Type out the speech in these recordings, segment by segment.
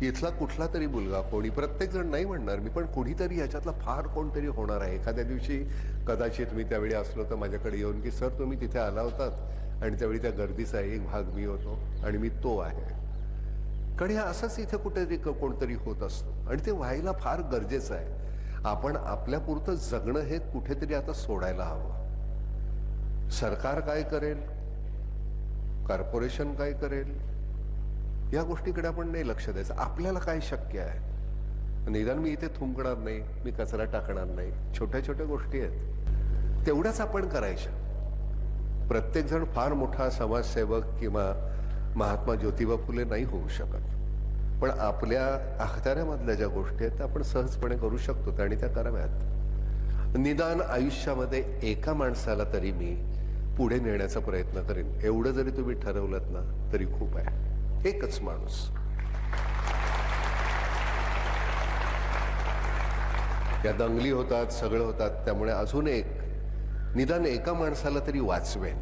इथला कुठला तरी मुलगा, कोणी, प्रत्येक जण नाही म्हणणार मी, पण कुणीतरी याच्यातला फार कोणतरी होणार आहे. एखाद्या दिवशी कदाचित मी त्यावेळी असलो तर माझ्याकडे येऊन की सर तुम्ही तिथे आला होतात आणि त्यावेळी त्या गर्दीचा एक भाग मी होतो आणि मी तो आहे. कारण हे असंच इथे कुठेतरी कोणतरी होत असतं आणि ते व्हायला फार गरजेचं आहे. आपण आपल्यापुरतं जगणं हे कुठेतरी आता सोडायला हवं. सरकार काय करेल, कॉर्पोरेशन काय करेल, या गोष्टीकडे आपण नाही लक्ष द्यायचं. आपल्याला काय शक्य आहे, निदान मी इथे थुंकणार नाही, मी कचरा टाकणार नाही, छोट्या छोट्या गोष्टी आहेत तेवढ्याच आपण करायच्या. प्रत्येक जण फार मोठा समाजसेवक किंवा महात्मा ज्योतिबा फुले नाही होऊ शकत, पण आपल्या अखत्याऱ्यामधल्या ज्या गोष्टी आहेत त्या आपण सहजपणे करू शकतो आणि त्या कराव्यात. निदान आयुष्यामध्ये एका माणसाला तरी मी पुढे नेण्याचा प्रयत्न करेन, एवढं जरी तुम्ही ठरवलं ना तरी खूप आहे. एकच माणूस. या दंगली होतात, सगळं होतात, त्यामुळे अजून एक, निदान एका माणसाला तरी वाचवेन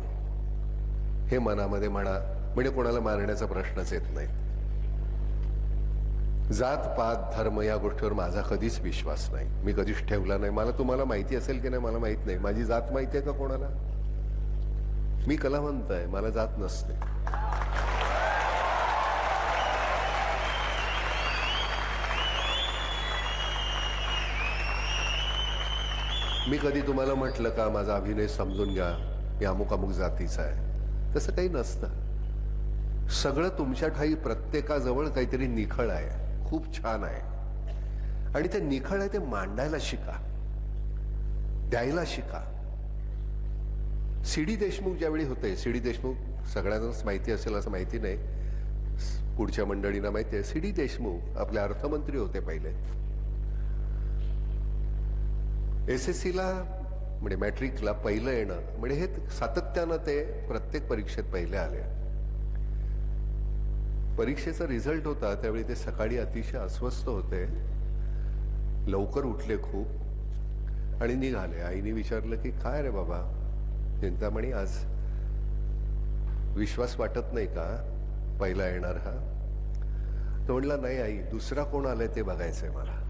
हे मनामध्ये म्हणा, म्हणजे कोणाला मारण्याचा प्रश्नच येत नाही. जात पात धर्म या गोष्टीवर माझा कधीच विश्वास नाही, मी कधीच ठेवला नाही. मला तुम्हाला माहिती असेल की नाही मला माहित नाही, माझी जात माहिती आहे का कोणाला? मी कलावंत आहे, मला जात नसते. मी कधी तुम्हाला म्हटलं का माझा अभिनय समजून घ्या, मी अमुक अमुक जातीचा आहे? तसं काही नसतं. सगळं तुमच्या ठाई प्रत्येकाजवळ काहीतरी निखळ आहे, खूप छान आहे, आणि ते निखळ आहे ते मांडायला शिका, द्यायला शिका. सी डी देशमुख ज्यावेळी होते, सी डी देशमुख सगळ्यांनाच माहिती असेल असं माहिती नाही, पुढच्या मंडळींना माहिती आहे, सी डी देशमुख आपले अर्थमंत्री होते पहिले. SSCला म्हणजे मॅट्रिकला पहिलं येणं म्हणजे हे सातत्यानं ते प्रत्येक परीक्षेत पहिले आले. परीक्षेचा रिझल्ट होता त्यावेळी ते सकाळी अतिशय अस्वस्थ होते, लवकर उठले खूप आणि निघाले. आईने विचारलं की काय रे बाबा, चिंतामणी आज विश्वास वाटत नाही का पहिला येणार हा? तो म्हणला नाही आई, दुसरा कोण आलाय ते बघायचंय मला.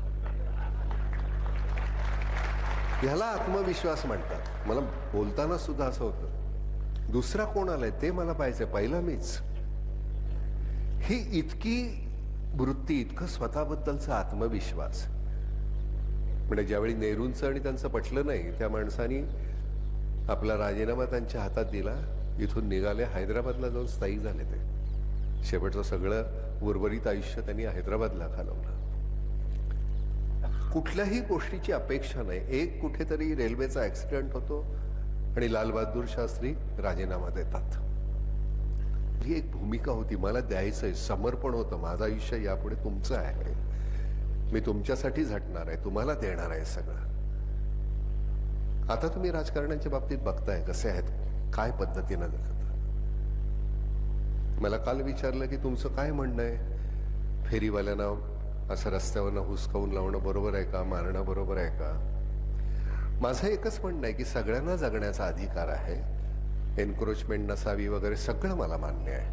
ह्याला आत्मविश्वास म्हणतात. मला बोलताना सुद्धा असं होतं, दुसरा कोण आलाय ते मला पाहायचंय, पहिला मीच. ही इतकी वृत्ती, इतकं स्वतःबद्दलचा आत्मविश्वास. म्हणजे ज्यावेळी नेहरूंचं आणि त्यांचं पटलं नाही, त्या माणसानी आपला राजीनामा त्यांच्या हातात दिला, इथून निघाले, हैदराबादला जाऊन स्थायिक झाले. ते शेवटचं सगळं उर्वरित आयुष्य त्यांनी हैदराबादला घालवलं. कुठल्याही गोष्टीची अपेक्षा नाही. एक कुठेतरी रेल्वेचा ऍक्सिडेंट होतो आणि लालबहादूर शास्त्री राजीनामा देतात. ही एक भूमिका होती, मला द्यायचंय, समर्पण होतं, माझं आयुष्य यापुढे तुमचं आहे, मी तुमच्यासाठी झटणार आहे, तुम्हाला देणार आहे सगळं. आता तुम्ही राजकारण्यांच्या बाबतीत बघताय कसे आहेत, काय पद्धतीनं जगतात. मला काल विचारलं की तुमचं काय म्हणणं आहे, फेरीवाल्यांना असं रस्त्यावरनं हुसकावून लावणं बरोबर आहे का, मारणं बरोबर आहे का? माझं एकच म्हणणं आहे की सगळ्यांना जगण्याचा अधिकार आहे, एन्क्रोचमेंट नसावी वगैरे सगळं मला मान्य आहे.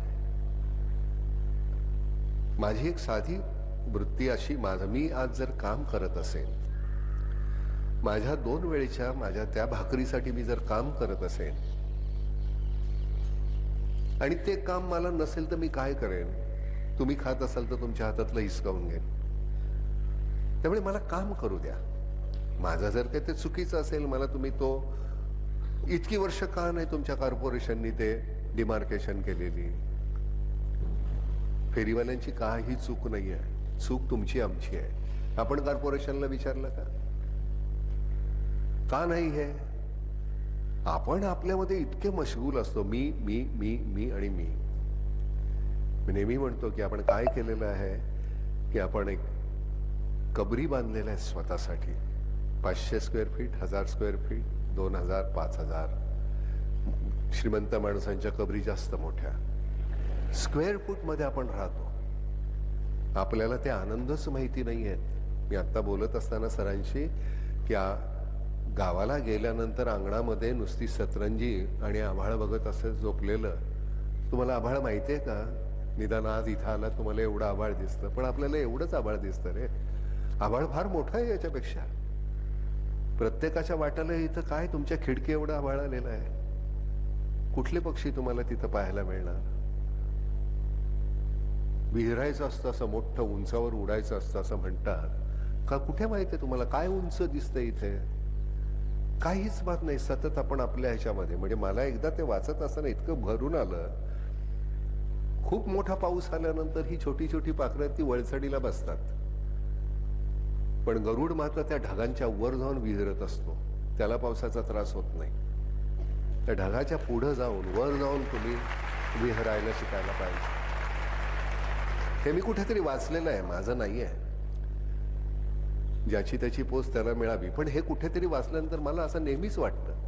माझी एक साधी वृत्ती अशी, मी आज जर काम करत असेल, माझ्या 2 वेळेच्या माझ्या त्या भाकरीसाठी मी जर काम करत असेल आणि ते काम मला नसेल तर मी काय करेन? तुम्ही खात असाल तर तुमच्या हातातलं हिसकावून घेईन. त्यामुळे मला काम करू द्या. माझं जर काही ते चुकीचं असेल, मला तुम्ही तो इतकी वर्ष का नाही तुमच्या कॉर्पोरेशननी ते डिमार्केशन केलेली? फेरीवाल्यांची काही चूक नाही आहे, चूक तुमची आमची आहे. आपण कॉर्पोरेशनला विचारलं का नाही? हे आपण आपल्यामध्ये इतके मशगूल असतो, मी मी मी मी आणि मी. नेहमी म्हणतो की आपण काय केलेलं आहे की आपण एक कबरी बांधलेलं आहे स्वतःसाठी. 500 स्क्वेअर फीट, 1000 स्क्वेअर फीट, 2000, 5000. श्रीमंत माणसांच्या कबरी जास्त मोठ्या. स्क्वेअर फूटमध्ये आपण राहतो, आपल्याला ते आनंदच माहिती नाही आहेत. मी आत्ता बोलत असताना सरांशी की गावाला गेल्यानंतर अंगणामध्ये नुसती सतरंजी आणि आभाळ बघत असं झोपलेलं. तुम्हाला आभाळ माहिती आहे का? निदान आज इथं आला तुम्हाला एवढं आभाळ दिसतं, पण आपल्याला एवढंच आभाळ दिसतं रे. आभाळ फार मोठं आहे याच्यापेक्षा. प्रत्येकाच्या वाट्याला इथं काय तुमच्या खिडकी एवढं आभाळ आलेलं आहे. कुठले पक्षी तुम्हाला तिथं पाहायला मिळणार? विहरायचं असतं असं मोठं, उंचावर उडायचं असतं असं म्हणतात का? कुठे माहितीये तुम्हाला काय उंच दिसतं इथे? काहीच बात नाही. सतत आपण आपल्या ह्याच्यामध्ये, म्हणजे मला एकदा ते वाचत असताना इतकं भरून आलं. खूप मोठा पाऊस आल्यानंतर ही छोटी छोटी पाखरं ती वळसडीला बसतात, पण गरुड मात्र त्या ढगांच्या वर जाऊन विहरत असतो. त्याला पावसाचा त्रास होत नाही. त्या ढगाच्या पुढे जाऊन वर जाऊन तुम्ही विहरायला शिकायला पाहिजे. हे मी कुठेतरी वाचलेलं आहे, माझं नाही आहे. ज्याची त्याची पोच त्याला मिळावी. पण हे कुठेतरी वाचल्यानंतर मला असं नेहमीच वाटतं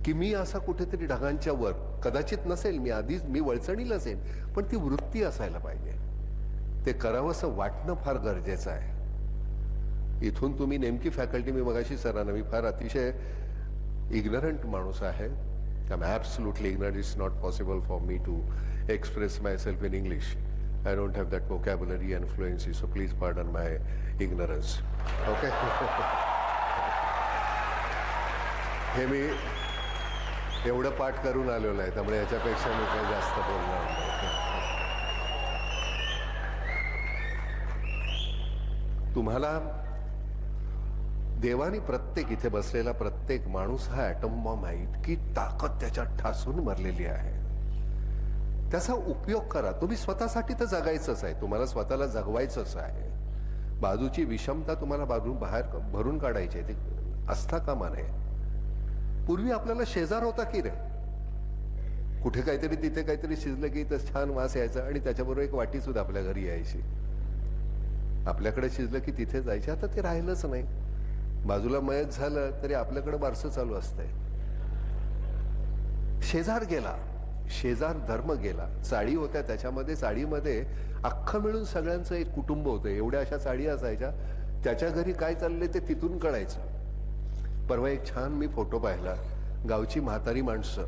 की मी असा कुठेतरी ढगांच्या वर, कदाचित नसेल, मी आधीच मी वळचणीला असेल, पण ती वृत्ती असायला पाहिजे. ते करावंसं वाटणं फार गरजेचं आहे. इथून तुम्ही नेमकी फॅकल्टी, मी मगाशी सरांना, मी फार अतिशय इग्नरंट माणूस आहे. I am absolutely ignorant. It's not possible for me to express myself in English. I don't have that vocabulary and fluency, so please pardon my ignorance. Okay? हे मी एवढं पाठ करून आलेलो आहे, त्यामुळे याच्यापेक्षा मी काही जास्त बोलणार नाही. तुम्हाला देवानी प्रत्येक इथे बसलेला प्रत्येक माणूस हा ॲटम बॉम्ब आहे. इतकी ताकद त्याच्यात ठासून भरलेली आहे. त्याचा उपयोग करा. तुम्ही स्वतःसाठी तर जगायचंच आहे, तुम्हाला स्वतःला जगवायचंच आहे. बाजूची विषमता तुम्हाला बाहेर भरून काढायची आहे, ते असता कामा नये. पूर्वी आपल्याला शेजार होता की रे, कुठे काहीतरी तिथे काहीतरी शिजलं की तर छान वास यायचा आणि त्याच्याबरोबर एक वाटी सुद्धा आपल्या घरी यायची. आपल्याकडे शिजलं की तिथे जायचे. आता ते राहिलंच नाही. बाजूला मयत झालं तरी आपल्याकडे बारसं चालू असतंय. शेजार गेला, शेजार धर्म गेला. चाळी होत्या, त्याच्यामध्ये चाळीमध्ये अख्खं मिळून सगळ्यांचं एक कुटुंब होतं. एवढ्या अशा चाळी असायच्या, त्याच्या घरी काय चाललंय ते तिथून कळायचं. परवा एक छान मी फोटो पाहिला. गावची म्हातारी माणसं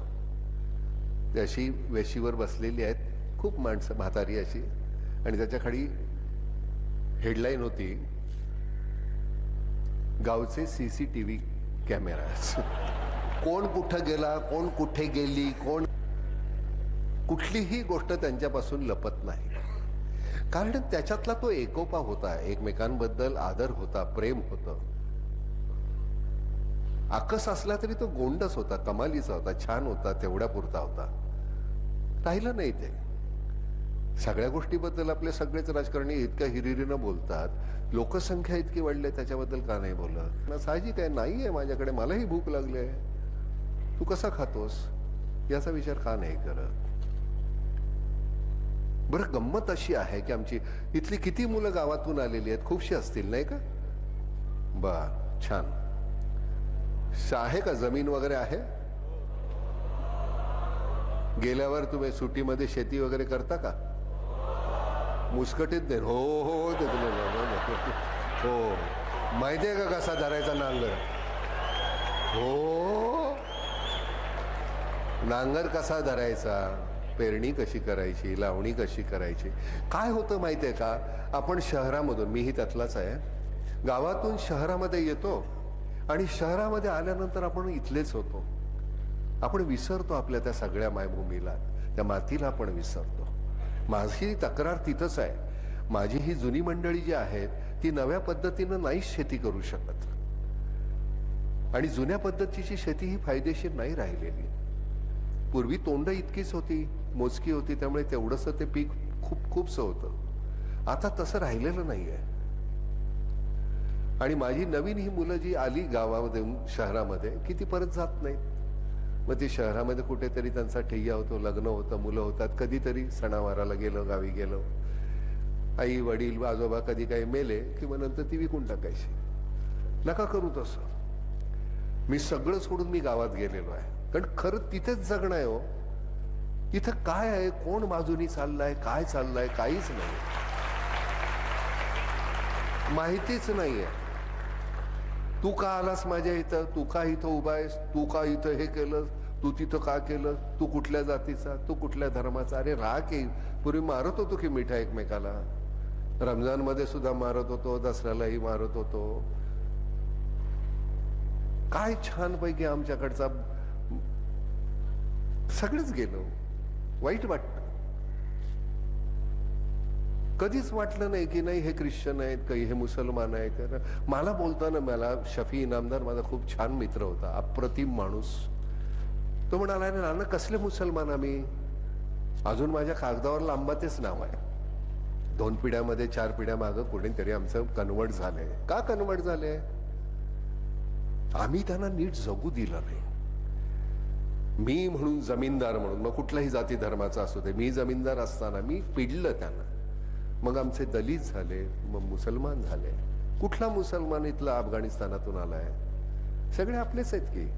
अशी वेशीवर बसलेली आहेत, खूप माणसं म्हातारी अशी, आणि त्याच्या खाली हेडलाईन होती, गावचे CCTV कॅमेराज. कोण कुठं गेला, कोण कुठे गेली, कोण, कुठलीही गोष्ट त्यांच्यापासून लपत नाही. कारण त्याच्यातला तो एकोपा होता, एकमेकांबद्दल आदर होता, प्रेम होतं. आकस असला तरी तो गोंडस होता, कमालीचा होता, छान होता, तेवढ्या पुरता होता. राहिलं नाही ते. सगळ्या गोष्टीबद्दल आपले सगळेच राजकारणी इतक्या हिरिरीनं बोलतात. लोकसंख्या इतकी वाढली, त्याच्याबद्दल का नाही बोलत? साहजिक आहे, नाही आहे माझ्याकडे, मलाही भूक लागली आहे, तू कसा खातोस याचा विचार का नाही करत? बरं, गंमत अशी आहे की आमची इथली किती मुलं गावातून आलेली आहेत, खूपशी असतील नाही का? बर, छान. आहे का जमीन वगैरे आहे? गेल्यावर तुम्ही सुट्टीमध्ये शेती वगैरे करता का? मुस्कटीत दे. हो हो ते हो, माहितीये का कसा धरायचा नांगर? हो, नांगर कसा धरायचा, पेरणी कशी करायची, लावणी कशी करायची. काय होतं माहितीये का, आपण शहरामधून, मीही त्यातलाच आहे, गावातून शहरामध्ये येतो आणि शहरामध्ये आल्यानंतर आपण इथलेच होतो. आपण विसरतो आपल्या त्या सगळ्या मायभूमीला, त्या मातीला आपण विसरतो. माझी तक्रार तिथंच आहे. माझी ही जुनी मंडळी जी आहेत ती नव्या पद्धतीनं नाहीच शेती करू शकत, आणि जुन्या पद्धतीची शेती ही फायदेशीर नाही राहिलेली. पूर्वी तोंड इतकीच होती, मोजकी होती, त्यामुळे तेवढंसं ते पीक खूप खूपसं होतं. आता तसं राहिलेलं नाहीये. आणि माझी नवीन ही मुलं जी आली गावामध्ये शहरामध्ये की ती परत जात नाहीत. मग ती शहरामध्ये कुठेतरी त्यांचा ठेय्या होतो, लग्न होतं, मुलं होतात, कधीतरी सणावाराला गेलो, गावी गेलो, आई वडील आजोबा कधी काही मेले की मग नंतर ती विकून टाकायची. नका करू तसं. मी सगळं सोडून मी गावात गेलेलो आहे, कारण खरं तिथेच जगणं आहे. हो, इथं काय आहे, कोण बाजूनी चाललाय, काय चाललंय, काहीच नाही, माहितीच नाहीये. तू का आलास माझ्या इथं, तू का इथं उभा आहेस, तू का इथं हे केलं, तू तिथं का केलं, तू कुठल्या जातीचा, तू कुठल्या धर्माचा. अरे राहा की, पूर्वी मारत होतो की मिठा एकमेकाला, रमजान मध्ये सुद्धा मारत होतो, दसऱ्यालाही मारत होतो. काय छानपैकी आमच्याकडचा सगळंच गेलो. वाईट वाटत. कधीच वाटलं नाही की नाही हे ख्रिश्चन आहेत, काही हे मुसलमान आहेत. मला बोलताना मला शफी इनामदार माझा खूप छान मित्र होता, अप्रतिम माणूस. तो म्हणाला, नाना कसले मुसलमान आम्ही, अजून माझ्या कागदावर लांबातेच नाव आहे. 2 पिढ्यामध्ये 4 पिढ्या मागं कोणीतरी आमचं कन्वर्ट झालंय. का कन्वर्ट झालंय? आम्ही त्यांना नीट जगू दिलं नाही. मी म्हणून जमीनदार म्हणून, मग कुठल्याही जाती धर्माचा असू दे, मी जमीनदार असताना मी पिडलं त्यांना. मग आमचे दलित झाले, मग मुसलमान झाले. कुठला मुसलमान इथला अफगाणिस्तानातून आलाय? सगळे आपलेच आहेत की.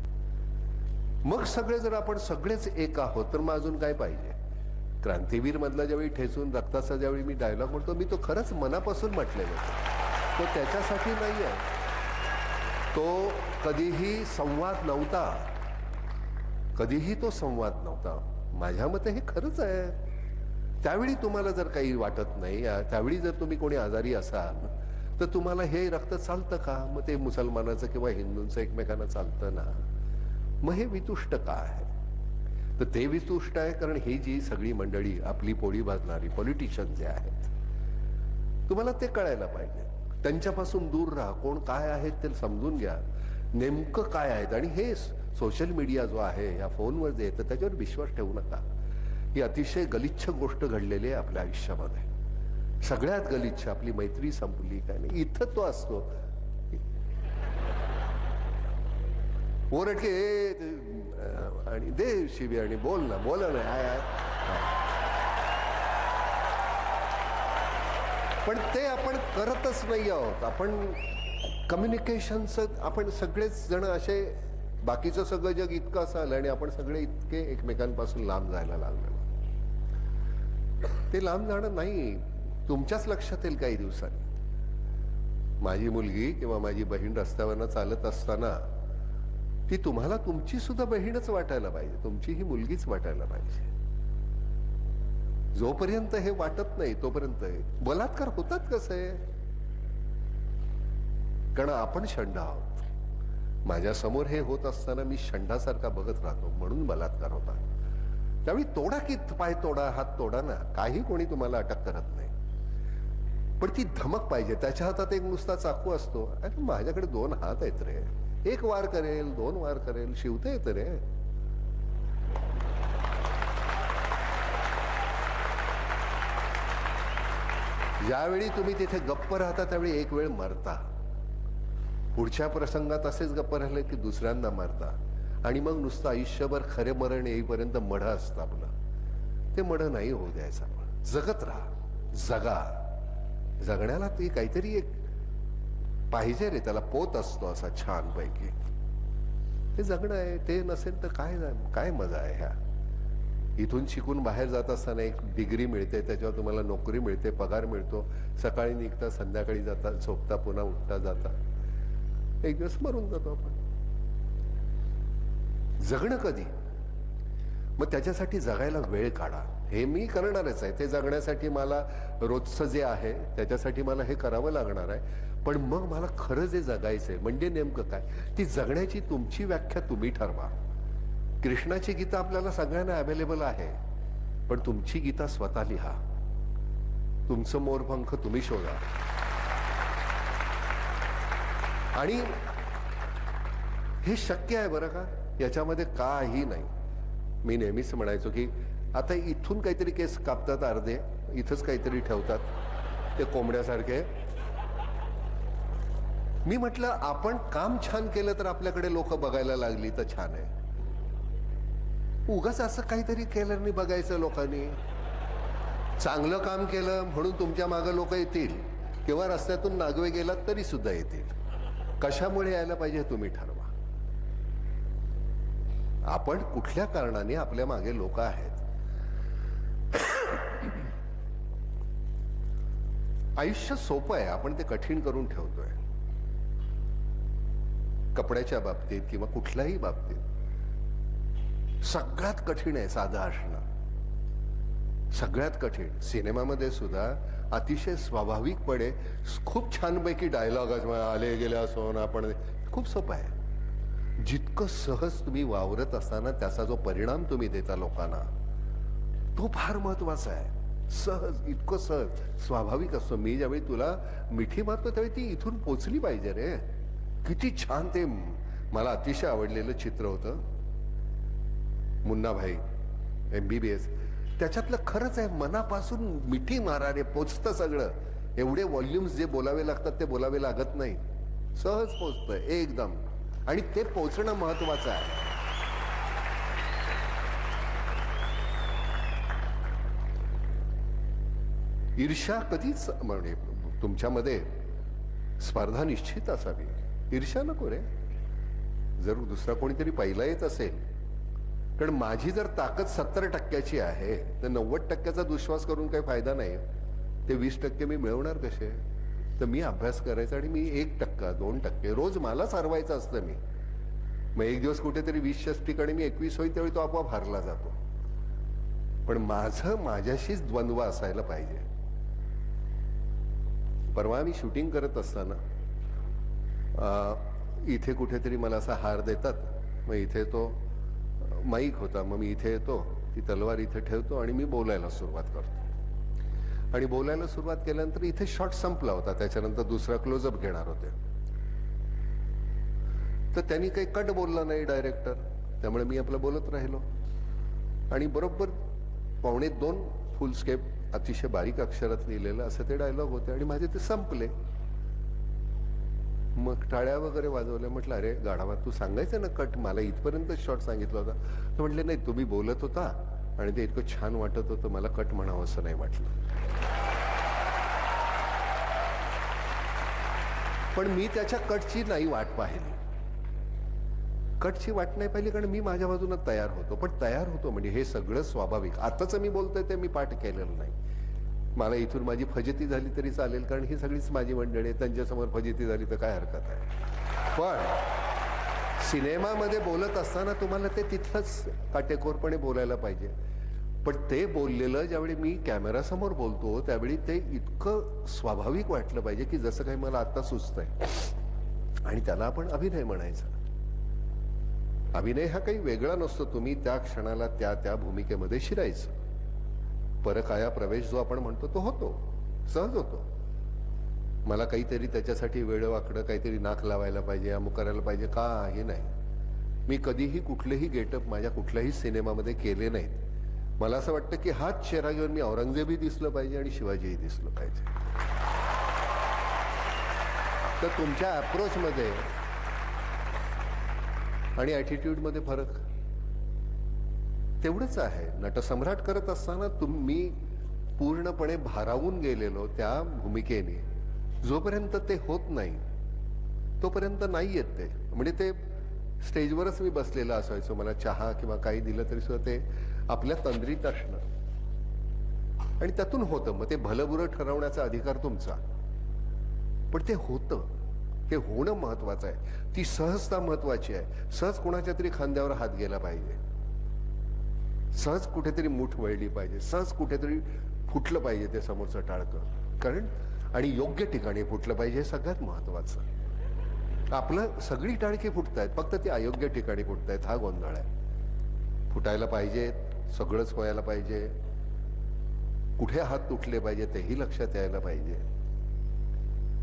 मग सगळे जर आपण सगळेच एक आहोत तर मग अजून काय पाहिजे? क्रांतीवीर मधला ज्यावेळी ठेचून रक्ताचा ज्यावेळी मी डायलॉग म्हणतो, मी तो खरंच मनापासून म्हटलेला. तो त्याच्यासाठी नाही आहे. तो कधीही संवाद नव्हता, कधीही तो संवाद नव्हता. माझ्या मते हे खरंच आहे. त्यावेळी तुम्हाला जर काही वाटत नाही, त्यावेळी जर तुम्ही कोणी आजारी असाल तर तुम्हाला हे रक्त चालतं का? मग ते मुसलमानाचं किंवा हिंदूंचं एकमेकांना चालतं ना. मग हे वितुष्ट का आहे? तर ते वितुष्ट आहे कारण ही जी सगळी मंडळी आपली पोळी भाजणारी पॉलिटिशियन जे आहेत, तुम्हाला ते कळायला पाहिजे. त्यांच्यापासून दूर राहा. कोण काय आहेत ते समजून घ्या, नेमकं काय आहेत. आणि हे सोशल मीडिया जो आहे, या फोनवर जे येतं त्याच्यावर विश्वास ठेवू नका. ही अतिशय गलिच्छ गोष्ट घडलेली आहे आपल्या आयुष्यामध्ये. सगळ्यात गलिच्छ. आपली मैत्री संपली काय नाही. इथं तो असतो ओरडके आणि दे शिवी आणि बोल ना, बोला ना. पण ते आपण करतच नाही आहोत. आपण कम्युनिकेशनचं आपण सगळेच जण असे, बाकीचं सगळं जग इतकं असं आलं आणि आपण सगळे इतके एकमेकांपासून लांब जायला लागलो. ते लांब जाणं नाही, तुमच्याच लक्षात येईल काही दिवसांनी. माझी मुलगी किंवा माझी बहीण रस्त्यावरनं चालत असताना ती तुम्हाला तुमची सुद्धा बहीणच वाटायला पाहिजे, तुमची ही मुलगीच वाटायला पाहिजे. जोपर्यंत हे वाटत नाही तोपर्यंत बलात्कार होतात कसे? कारण आपण षंड आहोत. माझ्या समोर हे होत असताना मी षंडासारखा बघत राहतो, म्हणून बलात्कार होता. त्यावेळी तोडा की पाय तोडा, हात तोडा ना, काही कोणी तुम्हाला अटक करत नाही. पण ती धमक पाहिजे. त्याच्या हातात एक नुसता चाकू असतो. अरे माझ्याकडे 2 हात आहेत रे, 1 वार करेल, 2 वार करेल, शिवता येतं रे. ज्यावेळी तुम्ही तिथे गप्प राहता त्यावेळी एक वेळ मरता. पुढच्या प्रसंगात असेच गप्प राहिले की दुसऱ्यांदा मरता. आणि मग नुसतं आयुष्यभर खरे मरण येईपर्यंत मढ असतं आपलं. ते मढ नाही होऊ द्यायचं. आपण जगत राहा, जगा. जगण्याला ती काहीतरी एक पाहिजे रे, त्याला पोत असतो असा छान पैकी. ते जगणं आहे. ते नसेल तर काय मजा आहे ह्या. इथून शिकून बाहेर जात असताना एक डिग्री मिळते, त्याच्यावर तुम्हाला नोकरी मिळते, पगार मिळतो. सकाळी निघता, संध्याकाळी जाता, झोपता, पुन्हा उठता, जाता. एक दिवस मरून जातो आपण. जगणं कधी? मग त्याच्यासाठी जगायला वेळ काढा. हे मी करणारच आहे. ते जगण्यासाठी मला रोजचं जे आहे त्याच्यासाठी मला हे करावं लागणार आहे. पण मग मला खरं जे जगायचंय म्हणजे नेमकं काय, ती जगण्याची तुमची व्याख्या तुम्ही ठरवा. कृष्णाची गीता आपल्याला सगळ्यांना अवेलेबल आहे, पण तुमची गीता स्वतः लिहा. तुमचं मोरपंख तुम्ही शोधा. आणि हे शक्य आहे बरं का, याच्यामध्ये काही नाही. मी नेहमीच म्हणायचो की आता इथून काहीतरी केस कापतात अर्धे, इथंच काहीतरी ठेवतात ते कोंबड्यासारखे. मी म्हटलं आपण काम छान केलं तर आपल्याकडे लोक बघायला लागली तर छान आहे. उगाच असं काहीतरी केलं नाही बघायचं लोकांनी. चांगलं काम केलं म्हणून तुमच्या मागं लोक येतील, किंवा रस्त्यातून नागवे गेलात तरी सुद्धा येतील. कशामुळे यायला पाहिजे तुम्ही ठरवा. आपण कुठल्या कारणाने आपल्या मागे लोक आहेत. आयुष्य सोपं आहे, आपण ते कठीण करून ठेवतोय. कपड्याच्या बाबतीत किंवा कुठल्याही बाबतीत सगळ्यात कठीण आहे साधं असणं. सगळ्यात कठीण सिनेमामध्ये सुद्धा अतिशय स्वाभाविकपणे खूप छानपैकी डायलॉग आले गेले असो ना, आपण खूप सोपं आहे. जितकं सहज तुम्ही वावरत असताना त्याचा जो परिणाम तुम्ही देता लोकांना, तो फार महत्वाचा आहे. सहज, इतकं सहज स्वाभाविक असतो. मी ज्यावेळी तुला मिठी मारतो त्यावेळी ती इथून पोचली पाहिजे रे. किती छान ते मला अतिशय आवडलेलं चित्र होतं मुन्नाभाई MBBS. त्याच्यातलं खरंच आहे, मनापासून मिठी मारा रे, पोचतं सगळं. एवढे व्हॉल्यूम्स जे बोलावे लागतात ते बोलावे लागत नाही, सहज पोचतं एकदम. आणि ते पोचणं महत्वाचं आहे. ईर्ष्या कधीच म्हणजे तुमच्यामध्ये स्पर्धा निश्चित असावी. ईर्ष्या नको रे. जर दुसरा कोणीतरी पहिला येत असेल, कारण माझी जर ताकद 70% आहे तर 90%चा दुश्वास करून काही फायदा नाही. ते 20% मी मिळवणार कसे? तर मी अभ्यास करायचा आणि मी 1%, 2% रोज मला सारवायचं असतं. मी मग एक दिवस कुठेतरी 20च्याच ठिकाणी मी 21 होईल, त्यावेळी तो आपोआप हारला जातो. पण माझं माझ्याशीच द्वंद्व असायला पाहिजे. परवा मी शूटिंग करत असताना इथे कुठेतरी मला असा हार देतात. मग इथे तो माईक होता, मग मी इथे येतो, ती तलवार इथे ठेवतो आणि मी बोलायला सुरुवात करतो. आणि बोलायला सुरुवात केल्यानंतर इथे शॉट संपला होता, त्याच्यानंतर दुसरा क्लोजअप घेणार होते. तर त्यांनी काही कट बोलला नाही डायरेक्टर, त्यामुळे मी आपलं बोलत राहिलो. आणि बरोबर 1.25 फुल स्केप अतिशय बारीक अक्षरात लिहिलेलं असं ते डायलॉग होते आणि माझे ते संपले. मग टाळ्या वगैरे वाजवल्या. म्हटलं अरे गाढवा, तू सांगायचं ना कट, मला इथपर्यंत शॉट सांगितला होता. तर म्हटले नाही, तुम्ही बोलत होता आणि ते इतकं छान वाटत होतं, मला कट म्हणावं असं नाही वाटलं. पण मी त्याच्या कटची नाही वाट पाहिली. कटची वाट नाही पाहिली कारण मी माझ्या बाजूने तयार होतो. पण तयार होतो म्हणजे हे सगळं स्वाभाविक. आताच मी बोलतोय ते मी पाठ केलेलं नाही. मला इथून माझी फजिती झाली तरी चालेल, कारण ही सगळीच माझी मंडळी आहे, त्यांच्यासमोर फजिती झाली तर काय हरकत आहे. पण सिनेमामध्ये बोलत असताना तुम्हाला ते तिथलंच काटेकोरपणे बोलायला पाहिजे. पण ते बोललेलं ज्यावेळी मी कॅमेरासमोर बोलतो त्यावेळी ते इतकं स्वाभाविक वाटलं पाहिजे की जसं काही मला आता सुचतंय. आणि त्याला आपण अभिनय म्हणायचा. अभिनय हा काही वेगळा नसतो. तुम्ही त्या क्षणाला त्या भूमिकेमध्ये शिरायचं. परकाया प्रवेश जो आपण म्हणतो तो होतो, सहज होतो. मला काहीतरी त्याच्यासाठी वेडवाकडं काहीतरी नाक लावायला पाहिजे, अमुक करायला पाहिजे, काही नाही. मी कधीही कुठलेही गेटअप माझ्या कुठल्याही सिनेमामध्ये केले नाहीत. मला असं वाटतं की हाच चेहरा घेऊन मी औरंगजेबही दिसलं पाहिजे आणि शिवाजीही दिसलं पाहिजे. तर तुमच्या अप्रोचमध्ये आणि ॲटिट्यूडमध्ये फरक तेवढंच आहे. नटसम्राट करत असताना मी पूर्णपणे भारावून गेलेलो त्या भूमिकेने. जोपर्यंत ते होत नाही तोपर्यंत नाही येत ते. म्हणजे ते स्टेजवरच मी बसलेला असायचो, मला चहा किंवा काही दिलं तरी सुद्धा ते आपल्या तंद्रीत असणं आणि त्यातून होतं. मग ते भलं बुरं ठरवण्याचा अधिकार तुमचा, पण ते होतं. ते होणं महत्वाचं आहे. ती सहजता महत्वाची आहे. सहज कोणाच्या तरी खांद्यावर हात गेला पाहिजे, सहज कुठेतरी मूठ वळली पाहिजे, सहज कुठेतरी फुटलं पाहिजे ते समोरचं टाळकं. कारण आणि योग्य ठिकाणी फुटलं पाहिजे, हे सगळ्यात महत्वाचं. आपलं सगळी टाळकी फुटतायत, फक्त ती अयोग्य ठिकाणी फुटतायत, हा गोंधळ आहे. फुटायला पाहिजेत, सगळंच व्हायला पाहिजे, कुठे हात तुटले पाहिजे तेही लक्षात यायला पाहिजे.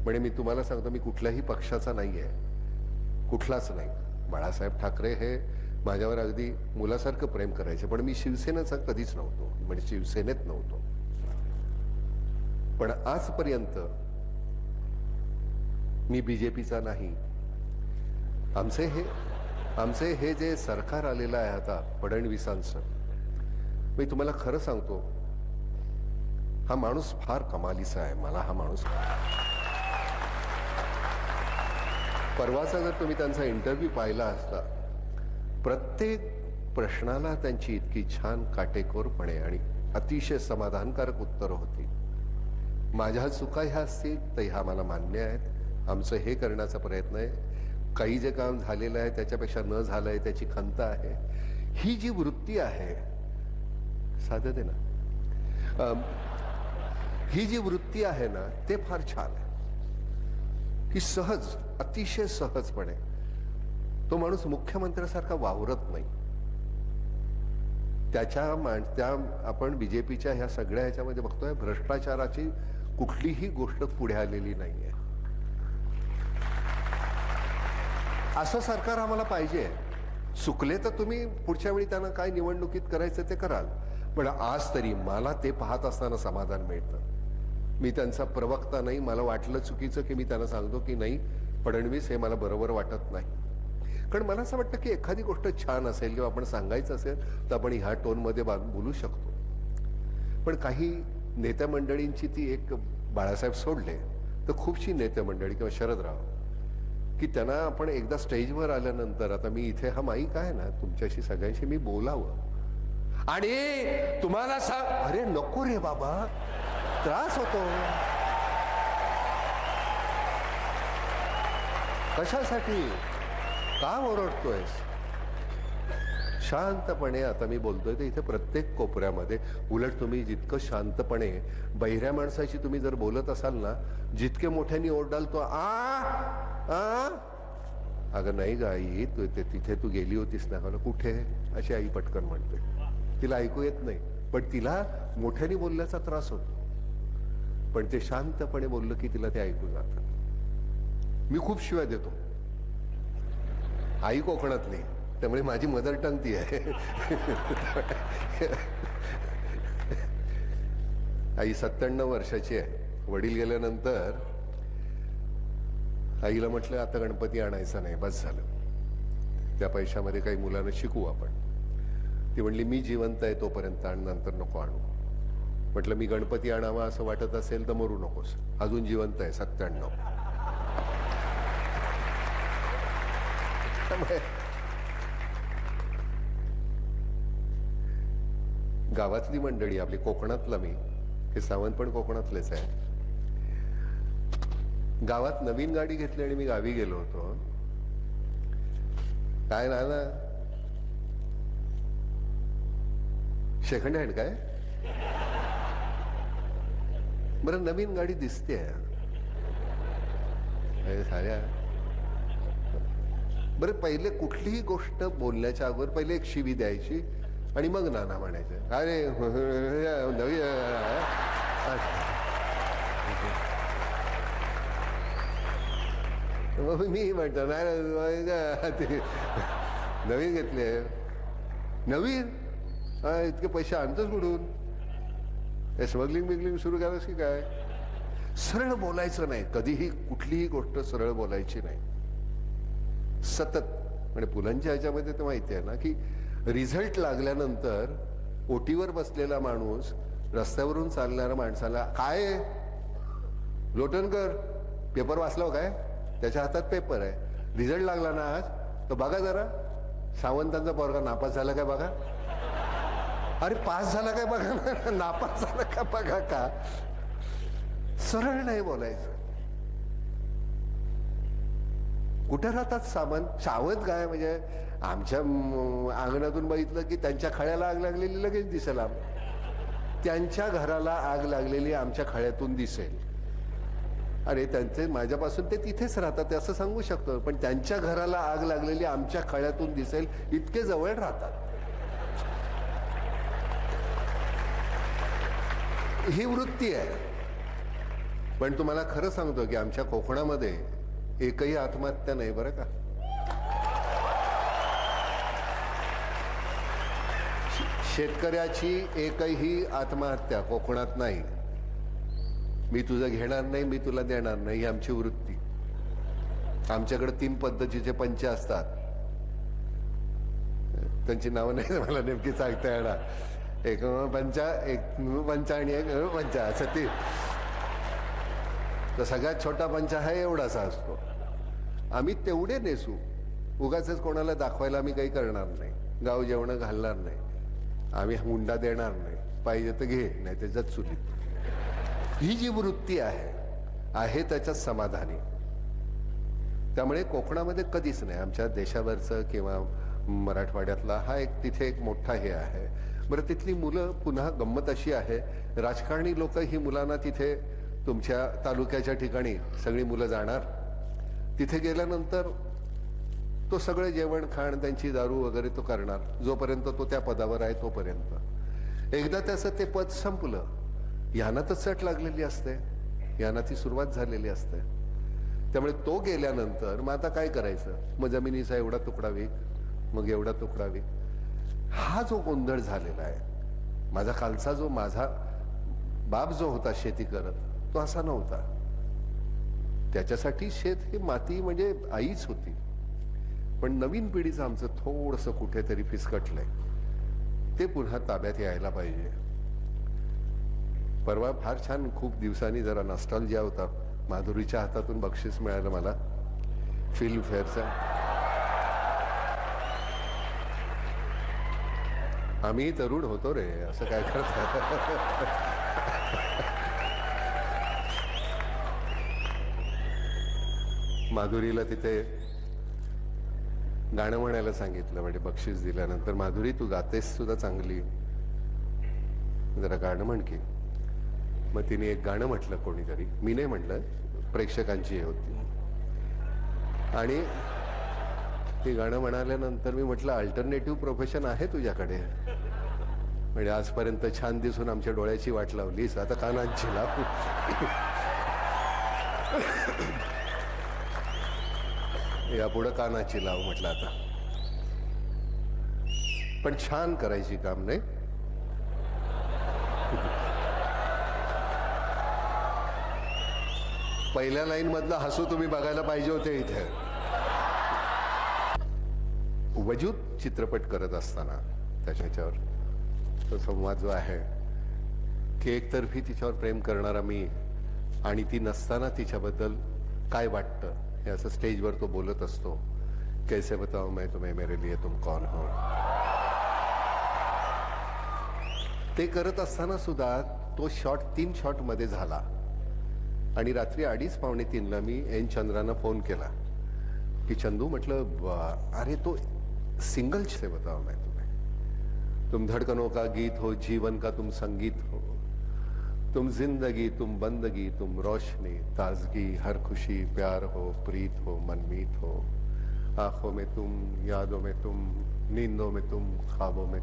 म्हणजे मी तुम्हाला सांगतो, मी कुठल्याही पक्षाचा नाही आहे, कुठलाच नाही. बाळासाहेब ठाकरे हे माझ्यावर अगदी मुलासारखं प्रेम करायचे, पण मी शिवसेनेचा कधीच नव्हतो, म्हणजे शिवसेनेत नव्हतो. पण आजपर्यंत मी BJPचा नाही. आमचे हे जे सरकार आलेलं आहे आता फडणवीसांचं, मी तुम्हाला खरं सांगतो, हा माणूस फार कमालीचा आहे. मला हा माणूस, परवाचा जर तुम्ही त्यांचा इंटरव्ह्यू पाहिला असता, प्रत्येक प्रश्नाला त्यांची इतकी छान काटेकोरपणे आणि अतिशय समाधानकारक उत्तरं होती. माझ्या चुका ह्या असतील तर ह्या मला मान्य आहेत. आमचं हे करण्याचा प्रयत्न आहे. काही जे काम झालेलं आहे त्याच्यापेक्षा न झालंय त्याची खंत आहे. ही जी वृत्ती आहे, साधं दे ना. ही जी वृत्ती आहे ना ते फार छान आहे की सहज, अतिशय सहजपणे तो माणूस मुख्यमंत्र्यासारखा वावरत नाही. त्या आपण बीजेपीच्या ह्या सगळ्या ह्याच्यामध्ये बघतोय भ्रष्टाचाराची कुठलीही गोष्ट पुढे आलेली नाहीये. असं सरकार आम्हाला पाहिजे. चुकले तर तुम्ही पुढच्या वेळी त्यांना काय निवडणुकीत करायचं ते कराल, पण आज तरी मला ते पाहत असताना समाधान मिळतं. मी त्यांचा प्रवक्ता नाही, मला वाटलं चुकीचं की मी त्यांना सांगतो की नाही फडणवीस हे मला बरोबर वाटत नाही. कारण मला असं वाटतं की एखादी गोष्ट छान असेल किंवा आपण सांगायचं असेल तर आपण ह्या टोनमध्ये बोलू शकतो. पण काही नेत्या मंडळींची ती एक, बाळासाहेब सोडले तर खूपशी नेते मंडळी किंवा शरदराव की त्यांना आपण एकदा स्टेजवर आल्यानंतर, आता मी इथे हा माईक आहे ना तुमच्याशी सगळ्यांशी मी बोलावं आणि तुम्हाला अरे नको रे बाबा, त्रास होतो. कशासाठी का ओरडतोयस? शांतपणे आता मी बोलतोय तर इथे प्रत्येक कोपऱ्यामध्ये, उलट तुम्ही जितकं शांतपणे बहिऱ्या माणसाची तुम्ही जर बोलत असाल ना, जितके मोठ्यानी ओरडाल तो अगं नाही ग आई, तू तिथे तू गेली होतीस ना, कुठे, अशी आई पटकन म्हणते. तिला ऐकू येत नाही पण तिला मोठ्याने बोलल्याचा त्रास होतो. पण ते शांतपणे बोललं की तिला ते ऐकू जातं. मी खूप शिवाय देतो. आई कोकणातली, त्यामुळे माझी मदर टंग ती आहे. आई 97 वर्षाची आहे. वडील गेल्यानंतर आईला म्हटलं आता गणपती आणायचा नाही, बस झालं, त्या पैशामध्ये काही मुलांना शिकवू आपण. ती म्हणली मी जिवंत आहे तोपर्यंत आण, नंतर नको आणू. म्हटलं मी गणपती आणावा असं वाटत असेल तर मरू नकोस, अजून जिवंत आहे 97. गावातली मंडळी आपली, कोकणातला मी, हे सावंत पण कोकणातलेच आहे. गावात नवीन गाडी घेतली आणि मी गावी गेलो होतो. काय ना सेकंड हँड काय, बरं नवीन गाडी दिसते साऱ्या. बरं पहिले कुठलीही गोष्ट बोलण्याच्या अगोदर पहिले एक शिवी द्यायची आणि मग नाना म्हणायचं अरे नवी. मी म्हणतो नाही नवीन घेतले, नवीन इतके पैसे आणतोच कुठून, स्मगलिंग बिगलिंग सुरू करायचं की काय. सरळ बोलायचं नाही, कधीही कुठलीही गोष्ट सरळ बोलायची नाही सतत. म्हणजे पुलांच्या ह्याच्यामध्ये तर माहिती आहे ना की रिझल्ट लागल्यानंतर ओटीवर बसलेला माणूस रस्त्यावरून चालणाऱ्या माणसाला काय लोटनकर पेपर वाचला काय, त्याच्या हातात पेपर आहे, रिझल्ट लागला ना आज, तर बघा जरा सावंतांचा पोरगा नापास झाला काय बघा. अरे पास झाला काय बघा ना, नापास झाला का बघा. का सरळ नाही बोलायचं. कुठे राहतात सावंत काय, म्हणजे आमच्या अंगणातून बघितलं की त्यांच्या खळ्याला आग लागलेली लगेच दिसेल, त्यांच्या घराला आग लागलेली आमच्या खळ्यातून दिसेल. अरे त्यांचे माझ्यापासून ते तिथेच राहतात ते असं सांगू शकतो, पण त्यांच्या घराला आग लागलेली आमच्या खळ्यातून दिसेल इतके जवळ राहतात. ही वृत्ती आहे. पण तुम्हाला खरं सांगतो की आमच्या कोकणामध्ये एकही आत्महत्या नाही बरं का. शेतकऱ्याची एकही आत्महत्या कोकणात नाही. मी तुझं घेणार नाही, मी तुला देणार नाही, ही आमची वृत्ती. आमच्याकडे 3 पद्धतीचे पंच असतात, त्यांची नावं नाही मला नेमकी सांगता येणार. एक पंचा, एक पंचा आणि एक पंचा, असं 3. तर सगळ्यात छोटा पंच आहे एवढासा असतो. आम्ही तेवढे नेसू, उगाच कोणाला दाखवायला आम्ही काही करणार नाही, गाव जेवण घालणार नाही, आम्ही हुंडा देणार नाही, पाहिजे तर घे नाही त्याच्यात चुलीत. ही जी वृत्ती आहे त्याच्यात समाधानी. त्यामुळे कोकणामध्ये कधीच नाही, आमच्या देशावरचं किंवा मराठवाड्यातला हा एक तिथे एक मोठा हे आहे. बरं, तिथली मुलं पुन्हा गंमत अशी आहे, राजकारणी लोक ही मुलांना तिथे तुमच्या तालुक्याच्या ठिकाणी सगळी मुलं जाणार, तिथे गेल्यानंतर तो सगळं जेवण खाण त्यांची दारू वगैरे तो करणार जोपर्यंत तो त्या पदावर आहे तोपर्यंत. एकदा त्याचं ते पद संपलं, यांना तर चट लागलेली असते, यांना ती सुरुवात झालेली असते. त्यामुळे तो गेल्यानंतर मग आता काय करायचं, मग जमिनीचा एवढा तुकडा विक, मग एवढा तुकडा विक. हा जो गोंधळ झालेला आहे, माझा कालचा जो माझा बाप जो होता शेती करत, तो असा नव्हता. त्याच्यासाठी शेत ही माती म्हणजे आईच होती. पण नवीन पिढीचं आमचं थोडंसं कुठेतरी फिसकटलंय, ते पुन्हा ताब्यात यायला पाहिजे. परवा फार छान, खूप दिवसांनी जरा नॉस्टॅल्जिया होता. माधुरीच्या हातातून बक्षीस मिळालं मला फिल्म फेअरचं. आम्ही तरुण होतो रे, असं काय करतात. माधुरीला तिथे गाणं म्हणायला सांगितलं, म्हणजे बक्षीस दिल्यानंतर, माधुरी तू गातेस सुद्धा चांगली, जरा गाणं म्हण की. मग तिने एक गाणं म्हटलं, कोणीतरी, मी नाही म्हटलं, प्रेक्षकांची हे होती. आणि ती गाणं म्हणाल्यानंतर मी म्हटलं, अल्टरनेटिव्ह प्रोफेशन आहे तुझ्याकडे, म्हणजे आजपर्यंत छान दिसून आमच्या डोळ्याची वाट लावलीस, आता कानांची लाव. यापुढं कानाची लाव म्हटलं आता. पण छान करायची काम नाही. पहिल्या लाईन मधलं हसू तुम्ही बघायला पाहिजे होते इथे. वजूद चित्रपट करत असताना त्याच्यावर तो संवाद जो आहे की एकतर्फी तिच्यावर प्रेम करणारा मी आणि ती नसताना तिच्याबद्दल काय वाटतं हे असं स्टेजवर तो बोलत असतो. कैसे बताऊं मैं तुम्हें मेरे लिए तुम कौन हो. ते करत असताना सुद्धा तो शॉट 3 शॉट मध्ये झाला आणि रात्री 2:30-3:15 मी एन चंद्रांना फोन केला की चंदू, म्हटलं अरे तो सिंगल से बताओ मैं तुम्हें, तुम धड़कनों का गीत हो, जीवन का तुम संगीत हो, तुम जिंदगी, तुम बंदगी, तुम रोशनी, ताजगी, हर खुशी, प्यार हो, प्रीत हो, मनमीत हो, आंखों में तुम, यादों में तुम, नींदों में तुम, ख्वाबों में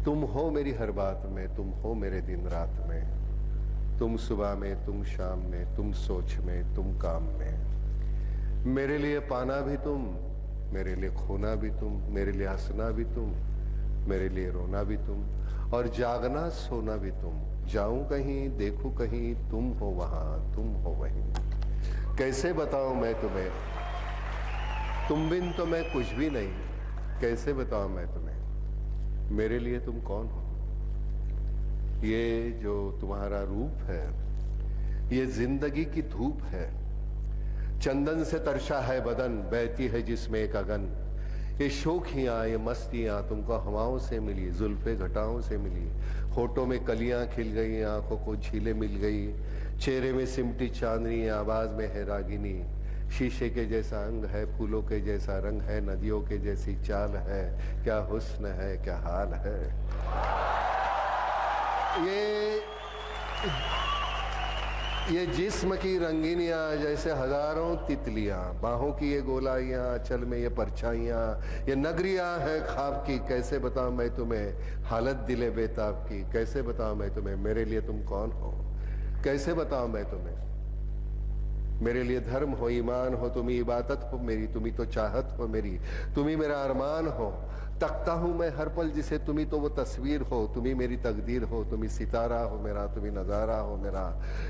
तुम हो मेरी हर बात में, तुम हो मेरे दिन रात में, तुम सुबह में, तुम शाम में, तुम सोच में, तुम काम में, मेरे लिए पाना भी तुम, मेरे लिए खोना भी तुम, मेरे लिए हंसना भी तुम, मेरे लिए रोना भी तुम, और जागना सोना भी तुम, जाऊं कहीं देखूं कहीं, तुम हो वहां, तुम हो वहीं. कैसे बताऊं मैं तुम्हें, तुम बिन तो मैं कुछ भी नहीं, कैसे बताऊं मैं तुम्हें, मेरे लिए तुम कौन हो. ये जो तुम्हारा रूप है, ये जिंदगी की धूप है, चंदन से तरशा है बदन, बहती है जिसमें एक अगन, ये शोखियां, ये मस्तियां तुमको हवाओं से मिली, जुल्फे घटाओं से मिली, होठों में कलियां खिल गई, आंखों को झीलें मिल गई, चेहरे में सिमटी चांदनी, आवाज में है रागिनी, शीशे के जैसा अंग है, फूलों के जैसा रंग है, नदियों के जैसी चाल है, क्या हुस्न है, क्या हाल है. ये जिस्म की रंगीनियां जैसे हजारों तितलियां, बाहों की ये गोलाइयां, चल में ये परछाइयां, ये नगरियां हैं ख्वाब की, कैसे बताऊं मैं तुम्हें, हालत दिले बेताब की, कैसे बताऊं मैं तुम्हें, मेरे लिए तुम कौन हो, कैसे बताऊं मैं तुम्हें, मेरे लिए धर्म हो, ईमान हो, तुम्ही इबादत हो मेरी, तुम्ही तो चाहत हो मेरी, तुम्ही मेरा अरमान हो, तकता हूं मैं हर पल जिसे, तुम्ही तो वो तस्वीर हो, तुम्ही मेरी तकदीर हो, तुम्ही सितारा हो मेरा, तुम्ही नजारा हो मेरा,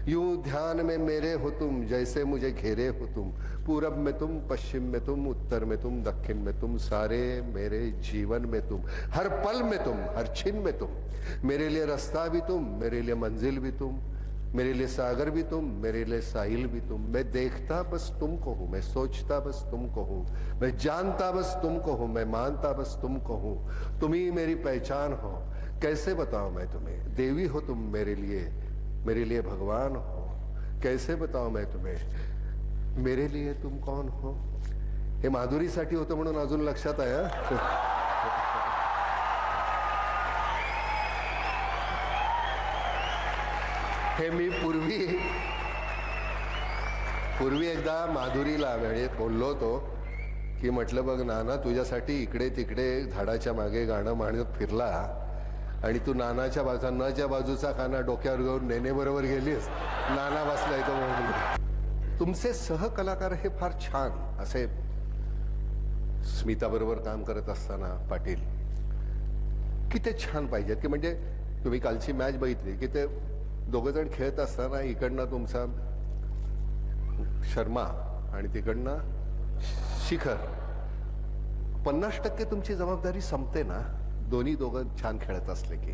यूं ध्यान में मेरे हो तुम, जैसे मुझे घेरे हो तुम, पूरब में तुम, पश्चिम में तुम, उत्तर में तुम, दक्षिण में तुम, सारे मेरे जीवन में तुम, हर पल में तुम, हर छिन में तुम, मेरे लिए रास्ता भी तुम, मेरे लिए मंजिल भी तुम, मेरे लिए सागर भी तुम, मेरे लिए साहिल भी तुम, मैं देखता बस तुमको हूं, मैं सोचता बस तुमको हूं, मैं जानता बस तुमको हूं, मैं मानता बस तुमको हूं, तुम ही मेरी पहचान हो, कैसे बताऊं मैं तुम्हें, देवी हो तुम मेरे लिए भगवान हो, कैसे बताऊं मैं तुम्हें, मेरे लिए तुम कौन हो. हे माधुरीसाठी होतं म्हणून अजून लक्षात आहे. हे मी पूर्वी एकदा माधुरीला म्हणजे बोललो होतो की म्हटलं बघ नाना तुझ्यासाठी इकडे तिकडे झाडाच्या मागे गाणं म्हणत फिरला आणि तू नानाच्या बाजूचा नच्या बाजूचा काना डोक्यावर घेऊन नेने बरोबर गेलीस, नाना बसलाय तो म्हणून. तुमचे सहकलाकार हे फार छान असे स्मिता बरोबर काम करत असताना पाटील की ते छान पाहिजेत की म्हणजे तुम्ही कालची मॅच बघितली की ते दोघं जण खेळत असताना इकडनं तुमचा शर्मा आणि तिकडनं शिखर 50% तुमची जबाबदारी संपते ना दोघं छान खेळत असले की.